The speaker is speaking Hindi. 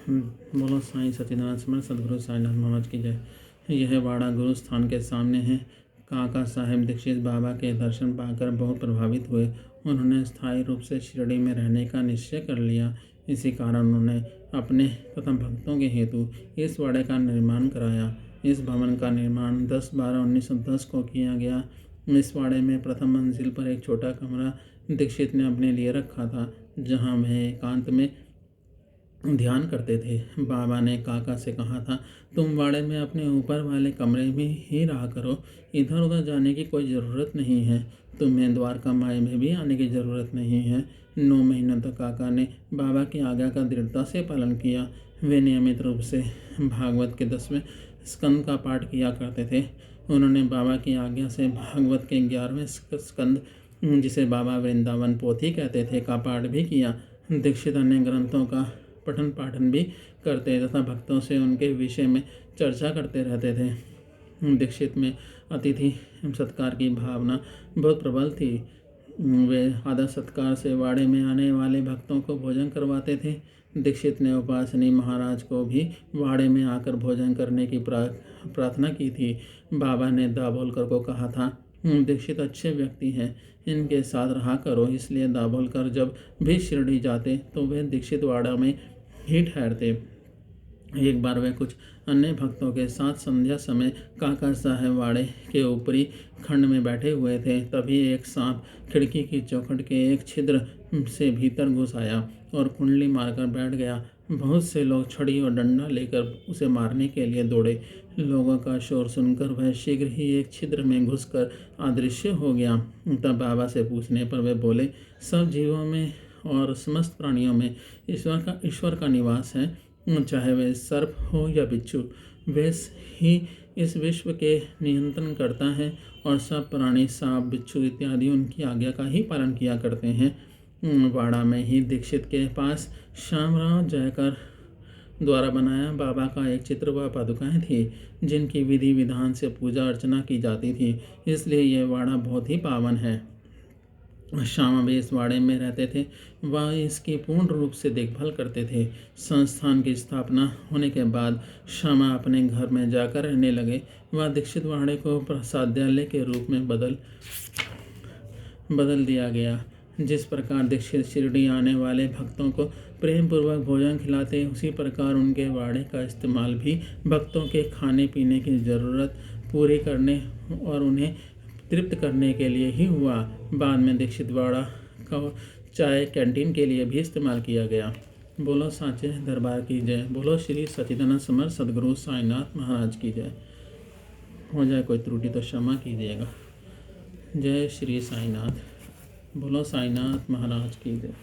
बोलो साईं सच्चिदानंद समर्थ सद्गुरु साईनाथ महाराज की जय। यह वाड़ा गुरु स्थान के सामने है। काका साहेब दीक्षित बाबा के दर्शन पाकर बहुत प्रभावित हुए। उन्होंने स्थायी रूप से शिरडी में रहने का निश्चय कर लिया। इसी कारण उन्होंने अपने तथा भक्तों के हेतु इस वाड़े का निर्माण कराया। इस भवन का निर्माण 10/12/1910 को किया गया। इस वाड़े में प्रथम मंजिल पर एक छोटा कमरा दीक्षित ने अपने लिए रखा था, जहाँ वह एकांत में ध्यान करते थे। बाबा ने काका से कहा था, तुम वाड़े में अपने ऊपर वाले कमरे में ही रहा करो, इधर उधर जाने की कोई ज़रूरत नहीं है। तुम्हें द्वारका माई में भी आने की ज़रूरत नहीं है। 9 महीनों तक काका ने बाबा की आज्ञा का दृढ़ता से पालन किया। वे नियमित रूप से भागवत के 10वें स्कंद का पाठ किया करते थे। उन्होंने बाबा की आज्ञा से भागवत के 11वें स्कंद, जिसे बाबा वृंदावन पोथी कहते थे, का पाठ भी किया। दीक्षित अन्य ग्रंथों का पठन पाठन भी करते तथा भक्तों से उनके विषय में चर्चा करते रहते थे। दीक्षित में अतिथि सत्कार की भावना बहुत प्रबल थी। वे आदर सत्कार से वाड़े में आने वाले भक्तों को भोजन करवाते थे। दीक्षित ने उपासनी महाराज को भी वाड़े में आकर भोजन करने की प्रार्थना की थी। बाबा ने दाभोलकर को कहा था, दीक्षित अच्छे व्यक्ति हैं, इनके साथ रहा करो। इसलिए दाभोलकर जब भी शिरडी जाते तो वे दीक्षित वाड़ा में ही ठहरते। एक बार वे कुछ अन्य भक्तों के साथ संध्या समय काका साहब वाड़े के ऊपरी खंड में बैठे हुए थे। तभी एक सांप खिड़की की चौखट के एक छिद्र से भीतर घुस आया और कुंडली मारकर बैठ गया। बहुत से लोग छड़ी और डंडा लेकर उसे मारने के लिए दौड़े। लोगों का शोर सुनकर वह शीघ्र ही एक छिद्र में घुसकर अदृश्य हो गया। तब बाबा से पूछने पर वे बोले, सब जीवों में और समस्त प्राणियों में ईश्वर का निवास है, चाहे वे सर्प हो या बिच्छू। वे ही इस विश्व के नियंत्रण करता है और सब प्राणी सांप बिच्छू इत्यादि उनकी आज्ञा का ही पालन किया करते हैं। वाड़ा में ही दीक्षित के पास श्यामराव जयकर द्वारा बनाया बाबा का एक चित्र व पादुकाएं थी, जिनकी विधि विधान से पूजा अर्चना की जाती थी। इसलिए यह वाड़ा बहुत ही पावन है। श्यामा भी इस वाड़े में रहते थे। वह इसकी पूर्ण रूप से देखभाल करते थे। संस्थान की स्थापना होने के बाद श्यामा अपने घर में जाकर रहने लगे। वह दीक्षित वाड़े को प्रसादालय के रूप में बदल दिया गया। जिस प्रकार दीक्षित शिरडी आने वाले भक्तों को प्रेम पूर्वक भोजन खिलाते, उसी प्रकार उनके वाड़े का इस्तेमाल भी भक्तों के खाने पीने की ज़रूरत पूरी करने और उन्हें तृप्त करने के लिए ही हुआ। बाद में दीक्षित वाड़ा का चाय कैंटीन के लिए भी इस्तेमाल किया गया। बोलो साचे दरबार की जय। बोलो श्री सच्चिदानंद समर्थ सद्गुरु साईनाथ महाराज की जय। हो जाए कोई त्रुटि तो क्षमा कीजिएगा। जय श्री साईनाथ। बोलो साईनाथ महाराज की जय।